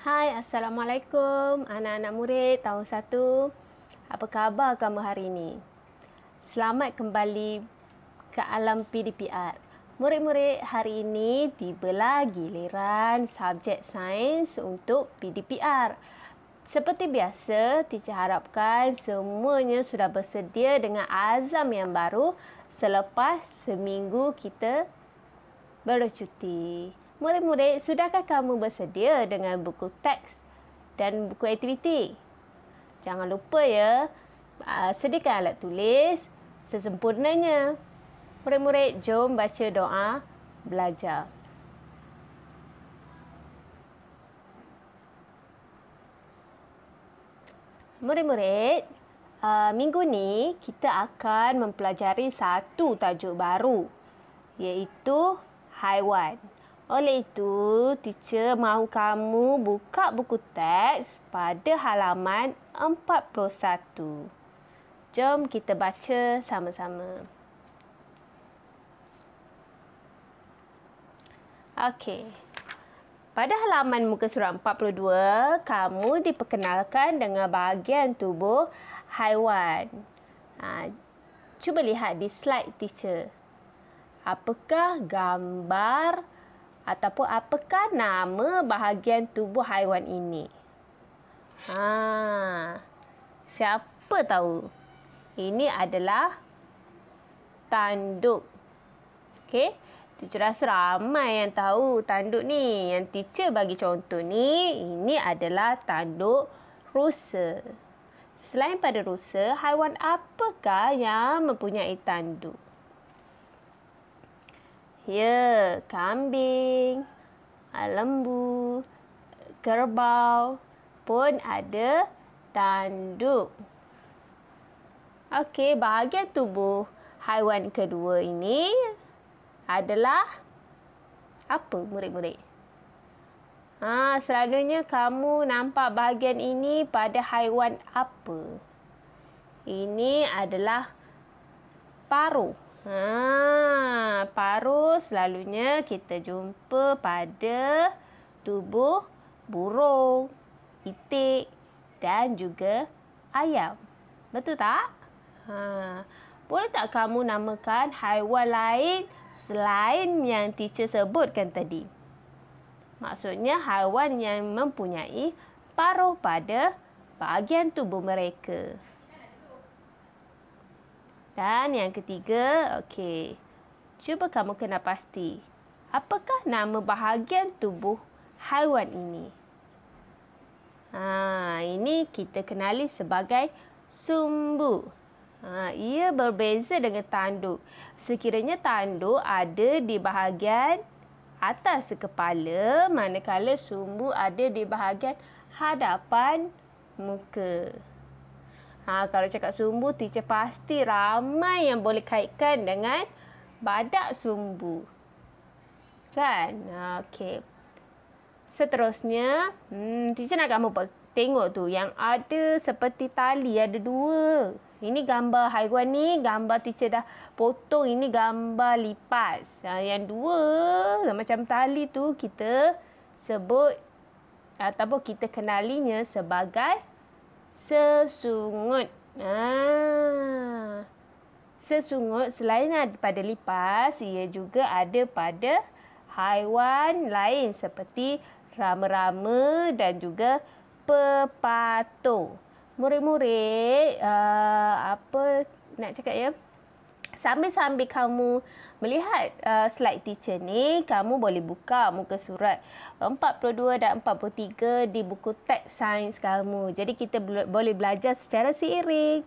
Hai, Assalamualaikum anak-anak murid tahun 1. Apa khabar kamu hari ini? Selamat kembali ke alam PDPR. Murid-murid, hari ini tibalah giliran subjek sains untuk PDPR. Seperti biasa, teacher harapkan semuanya sudah bersedia dengan azam yang baru selepas seminggu kita bercuti. Murid-murid, sudahkah kamu bersedia dengan buku teks dan buku aktiviti? Jangan lupa ya, sediakan alat tulis sesempurnanya. Murid-murid, jom baca doa belajar. Murid-murid, minggu ni kita akan mempelajari satu tajuk baru, iaitu haiwan. Oleh itu, teacher mahu kamu buka buku teks pada halaman 41. Jom kita baca sama-sama. Okey. Pada halaman muka surat 42, kamu diperkenalkan dengan bahagian tubuh haiwan. Cuba lihat di slide teacher. Apakah gambar ataupun apakah nama bahagian tubuh haiwan ini? Siapa tahu? Ini adalah tanduk. Okey, teacher rasa ramai yang tahu tanduk ni. Yang teacher bagi contoh ni, ini adalah tanduk rusa. Selain pada rusa, haiwan apakah yang mempunyai tanduk? Ya, kambing, lembu, kerbau pun ada tanduk. Okey, bahagian tubuh haiwan kedua ini adalah apa, murid-murid? Selalunya kamu nampak bahagian ini pada haiwan apa? Ini adalah paruh. Paruh selalunya kita jumpa pada tubuh burung, itik dan juga ayam. Betul tak? Boleh tak kamu namakan haiwan lain selain yang teacher sebutkan tadi? Maksudnya haiwan yang mempunyai paruh pada bahagian tubuh mereka. Dan yang ketiga, okey. Cuba kamu kenal pasti. Apakah nama bahagian tubuh haiwan ini? Ini kita kenali sebagai sumbu. Ia berbeza dengan tanduk. Sekiranya tanduk ada di bahagian atas kepala, manakala sumbu ada di bahagian hadapan muka. Kalau cakap sumbu, teacher pasti ramai yang boleh kaitkan dengan badak sumbu. Kan? Okey. Seterusnya, teacher nak kamu tengok tu yang ada seperti tali, ada dua. Ini gambar haiwan ni, gambar teacher dah potong, ini gambar lipas. Yang dua macam tali tu kita sebut ataupun kita kenalinya sebagai sesungut. Sesungut selain ada pada lipas, ia juga ada pada haiwan lain seperti rama-rama dan juga pepatung. Murid-murid, apa nak cakap ya? Sambil-sambil kamu melihat slide teacher ni, kamu boleh buka muka surat 42 dan 43 di buku teks sains kamu. Jadi kita boleh belajar secara seiring.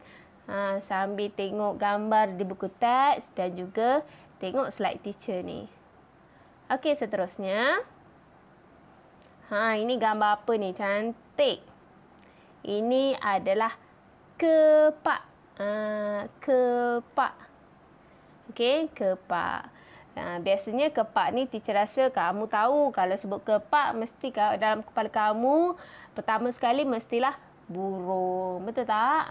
Sambil tengok gambar di buku teks dan juga tengok slide teacher ni. Okey, seterusnya. Ini gambar apa ni? Cantik. Ini adalah kepak. Kepak. Okey, kepak. Biasanya kepak ni teacher rasa kamu tahu. Kalau sebut kepak, mesti dalam kepala kamu pertama sekali mestilah burung. Betul tak?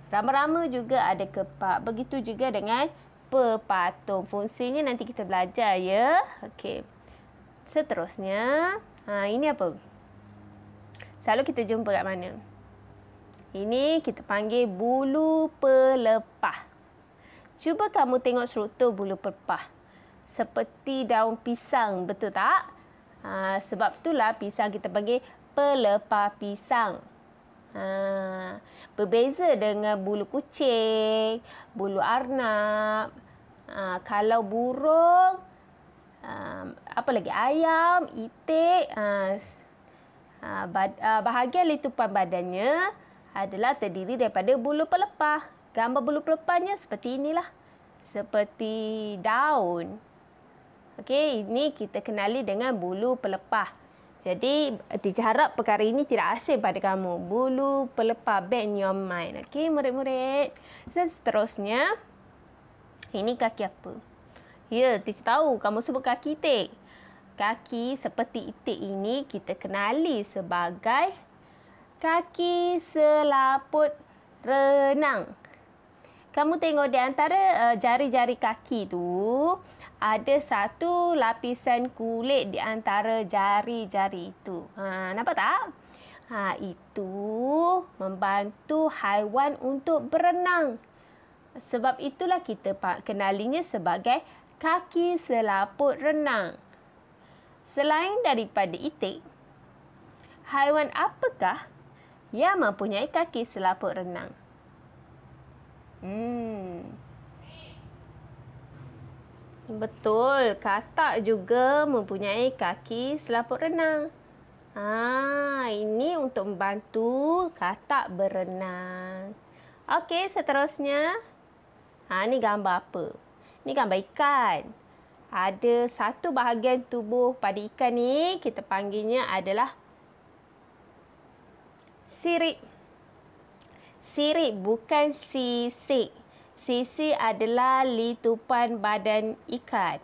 Rama-rama juga ada kepak. Begitu juga dengan pepatung. Fungsinya nanti kita belajar ya. Okey. Seterusnya, ini apa? selalu kita jumpa kat mana? Ini kita panggil bulu pelepah. Cuba kamu tengok struktur bulu pelepah. Seperti daun pisang, betul tak? Sebab itulah pisang kita panggil pelepah pisang. Berbeza dengan bulu kucing, bulu arnab. Kalau burung, apa lagi, ayam, itik, bahagian letupan badannya adalah terdiri daripada bulu pelepah. Gambar bulu pelepahnya seperti inilah. Seperti daun. Okey, ini kita kenali dengan bulu pelepah. Jadi, teacher harap perkara ini tidak asing pada kamu. Bulu pelepah, bear in your mind. Okey, murid-murid. Seterusnya, ini kaki apa? Ya, teacher tahu. Kamu sebut kaki itik. Kaki seperti itik ini kita kenali sebagai kaki selaput renang. Kamu tengok di antara jari-jari kaki tu, ada satu lapisan kulit di antara jari-jari itu. Nampak tak? Itu membantu haiwan untuk berenang. Sebab itulah kita kenalinya sebagai kaki selaput renang. Selain daripada itik, haiwan apakah yang mempunyai kaki selaput renang? Betul, katak juga mempunyai kaki selaput renang. Ini untuk membantu katak berenang. Okey, seterusnya. Ni gambar apa? Ni gambar ikan. Ada satu bahagian tubuh pada ikan ni, kita panggilnya adalah sirip. Sirip bukan sisik. Sisik adalah letupan badan ikan.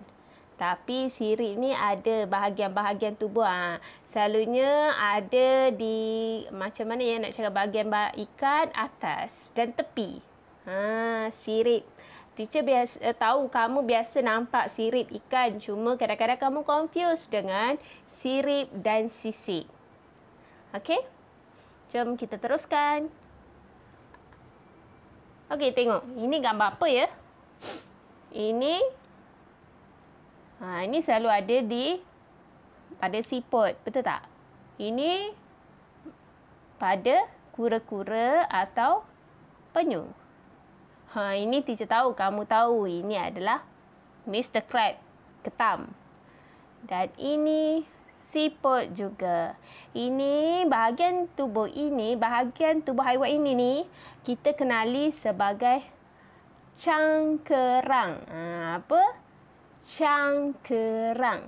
Tapi sirip ni ada bahagian-bahagian tubuh. Selalunya ada di, macam mana ya nak cakap, bahagian ikan atas dan tepi. Sirip. Teacher tahu kamu biasa nampak sirip ikan. Cuma kadang-kadang kamu confuse dengan sirip dan sisik. Okey? Jom kita teruskan. Okey, tengok. Ini gambar apa ya? Ini selalu ada pada siput. Betul tak? Ini pada kura-kura atau penyu. Ini teacher tahu, kamu tahu. Ini adalah Mr. Crab, ketam. Dan ini siput juga. Ini bahagian tubuh haiwan ini ni kita kenali sebagai cangkerang. Apa? Cangkerang.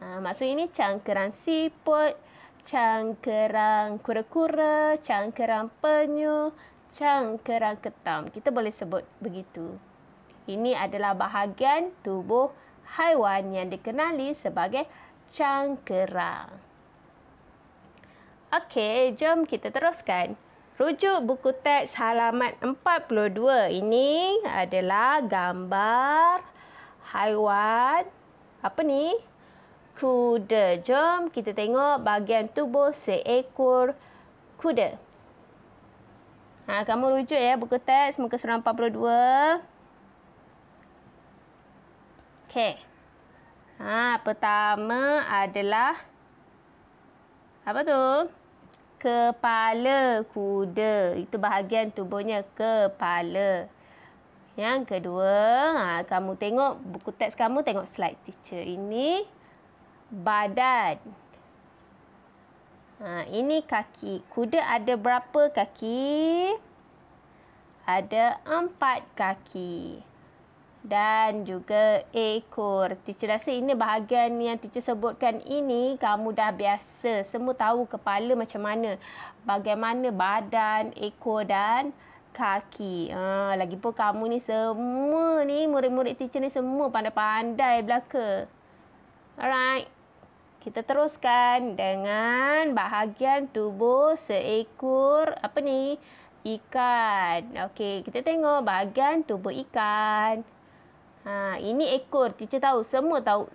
Maksud ini cangkerang siput, cangkerang kura-kura, cangkerang penyu, cangkerang ketam. Kita boleh sebut begitu. Ini adalah bahagian tubuh haiwan yang dikenali sebagai cangkerang. Okey, jom kita teruskan. Rujuk buku teks halaman 42. Ini adalah gambar haiwan. Apa ni? Kuda. Jom kita tengok bahagian tubuh seekor kuda. Kamu rujuk ya buku teks muka surah 42. Okey. Pertama adalah apa tu? Kepala kuda. Itu bahagian tubuhnya, kepala. Yang kedua, kamu tengok buku teks kamu, tengok slide teacher. Ini badan. Ini kaki. Kuda ada berapa kaki? Ada 4 kaki. Dan juga ekor. Teacher rasa ini bahagian yang teacher sebutkan ini kamu dah biasa. Semua tahu kepala macam mana. Bagaimana badan, ekor dan kaki. Lagipun kamu ni semua ni, murid-murid teacher ni semua pandai-pandai belaka. Alright. Kita teruskan dengan bahagian tubuh seekor, apa ni? Ikan. Okey, kita tengok bahagian tubuh ikan. Ini ekor. Teacher tahu, semua tahu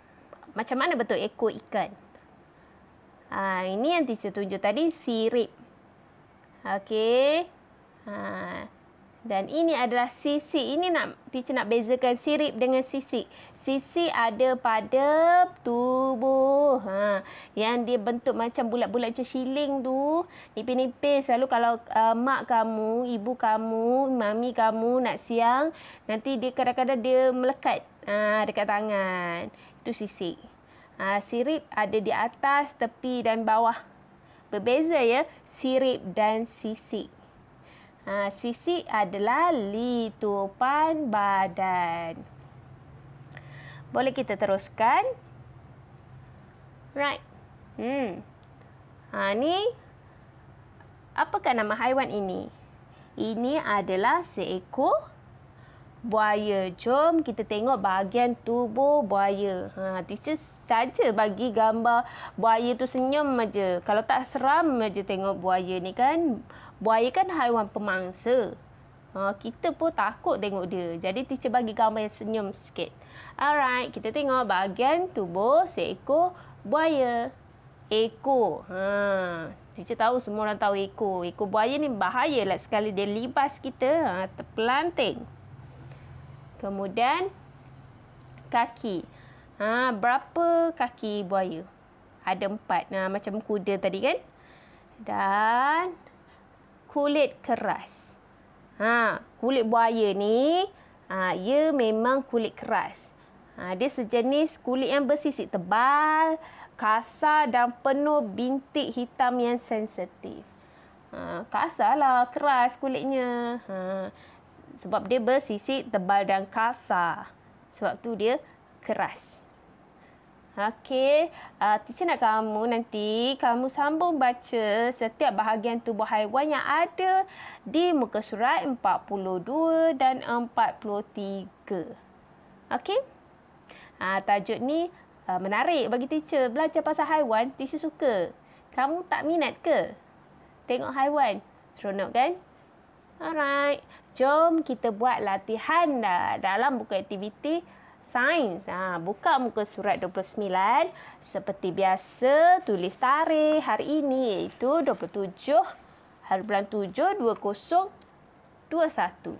macam mana betul ekor ikan. Ini yang teacher tunjuk tadi, sirip. Okey. Dan ini adalah sisik. Ini teacher nak bezakan sirip dengan sisik. Sisik ada pada tubuh. Yang dia bentuk macam bulat-bulat macam shilling tu. Nipis-nipis. Lalu kalau mak kamu, ibu kamu, mami kamu nak siang, nanti dia kadang-kadang dia melekat dekat tangan. Itu sisik. Sirip ada di atas, tepi dan bawah. Berbeza ya, sirip dan sisik. Sisik adalah litupan badan. Boleh kita teruskan? Right. Ni apakah nama haiwan ini? Ini adalah seekor buaya. Jom kita tengok bahagian tubuh buaya. Teacher saja bagi gambar buaya tu senyum aja. Kalau tak seram aja tengok buaya ni kan. Buaya kan haiwan pemangsa. Kita pun takut tengok dia. Jadi teacher bagi gambar yang senyum sikit. Alright, kita tengok bahagian tubuh seekor buaya. Ekor. Teacher tahu, semua orang tahu ekor. Ekor buaya ni bahayalah sekali dia libas kita. Terpelanting. Kemudian kaki. Berapa kaki buaya? Ada 4. Macam kuda tadi kan? Dan kulit keras. Kulit buaya ni, ia memang kulit keras. Dia sejenis kulit yang bersisik tebal, kasar dan penuh bintik hitam yang sensitif. Kasarlah, keras kulitnya. Sebab dia bersisik tebal dan kasar. Sebab tu dia keras. Okey, teacher nak kamu nanti sambung baca setiap bahagian tubuh haiwan yang ada di muka surat 42 dan 43. Okey? Tajuk ni menarik bagi teacher. Belajar pasal haiwan, teacher suka. Kamu tak minat ke? Tengok haiwan. Seronok kan? Alright. Jom kita buat latihan dalam buku aktiviti sains. Buka muka surat 29. Seperti biasa, tulis tarikh hari ini iaitu 27 hari bulan 7 2021.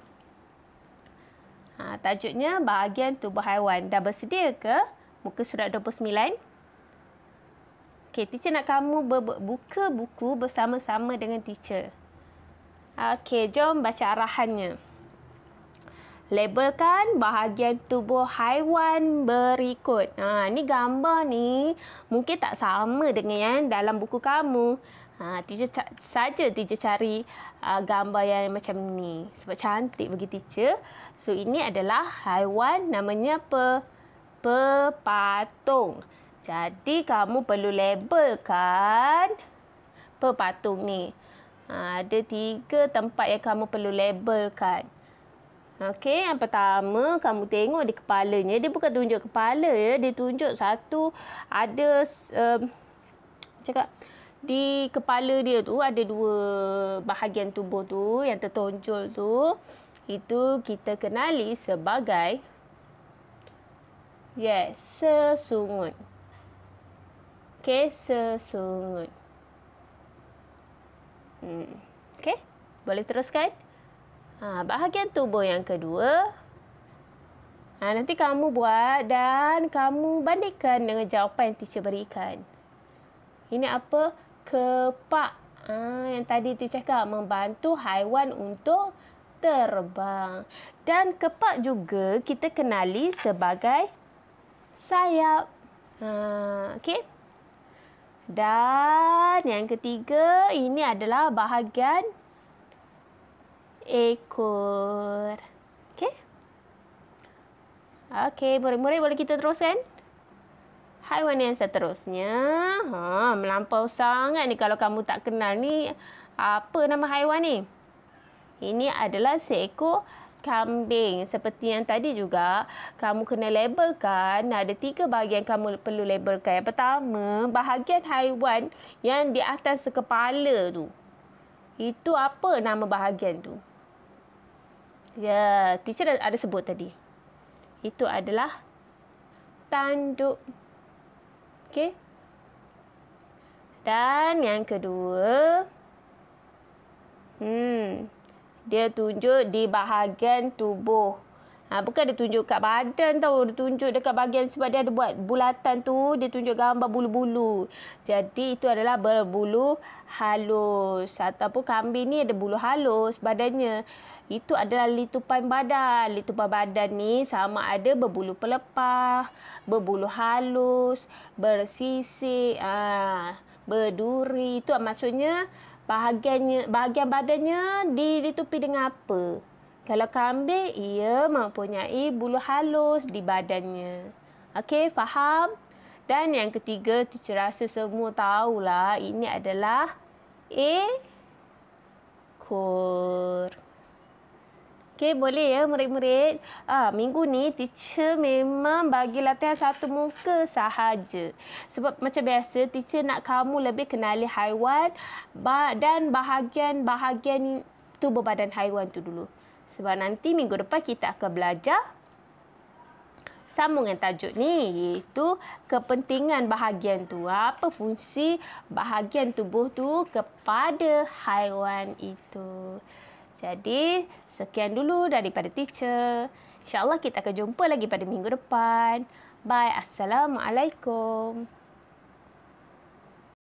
Tajuknya bahagian tubuh haiwan. Dah bersedia ke muka surat 29? Okey, teacher nak kamu buka buku bersama-sama dengan teacher. Okey, jom baca arahannya. Labelkan bahagian tubuh haiwan berikut. Ni gambar ni mungkin tak sama dengan yang dalam buku kamu. Teacher cari gambar yang macam ni sebab cantik bagi teacher. So ini adalah haiwan namanya pepatung. Jadi kamu perlu labelkan pepatung ni. Ada 3 tempat yang kamu perlu labelkan. Okey, yang pertama kamu tengok di kepalanya. Dia bukan tunjuk kepala ya, dia tunjuk satu ada di kepala dia tu ada 2 bahagian tubuh tu yang tertonjol tu. Itu kita kenali sebagai sesungut. Okey, sesungut. Okey, boleh teruskan? Bahagian tubuh yang kedua. Nanti kamu buat dan kamu bandingkan dengan jawapan yang teacher berikan. Ini apa? Kepak. Yang tadi teacher cakap membantu haiwan untuk terbang. Dan kepak juga kita kenali sebagai sayap. Okey. Dan yang ketiga, ini adalah bahagian ekor. Okey. Okey, murid-murid boleh kita teruskan? Haiwan yang seterusnya. Melampau sangat ni kalau kamu tak kenal ni. Apa nama haiwan ni? Ini adalah seekor kambing. Seperti yang tadi juga, kamu kena labelkan. Ada 3 bahagian kamu perlu labelkan. Yang pertama, bahagian haiwan yang di atas kepala tu. Itu apa nama bahagian tu? Ya, teacher ada sebut tadi. Itu adalah tanduk. Okey. Dan yang kedua, dia tunjuk di bahagian tubuh. Bukan dia tunjuk kat badan tau. Dia tunjuk dekat bahagian sebab dia ada buat bulatan tu. Dia tunjuk gambar bulu-bulu. Jadi itu adalah berbulu halus. Ataupun kambing ni ada bulu halus badannya. Itu adalah litupan badan. Litupan badan ni sama ada berbulu pelepah, berbulu halus, bersisik, berduri. Itu maksudnya bahagian badannya ditutupi dengan apa? Kalau kambing, ia mempunyai bulu halus di badannya. Okey, faham? Dan yang ketiga, teacher rasa semua tahulah ini adalah ekor. Okey, boleh ya murid-murid? Minggu ni teacher memang bagi latihan satu muka sahaja. Sebab macam biasa, teacher nak kamu lebih kenali haiwan dan bahagian tubuh badan haiwan tu dulu. Sebab nanti minggu depan kita akan belajar sambungan tajuk ni, iaitu kepentingan bahagian tu. Apa fungsi bahagian tubuh tu kepada haiwan itu. Jadi, sekian dulu daripada teacher. InsyaAllah kita akan jumpa lagi pada minggu depan. Bye. Assalamualaikum.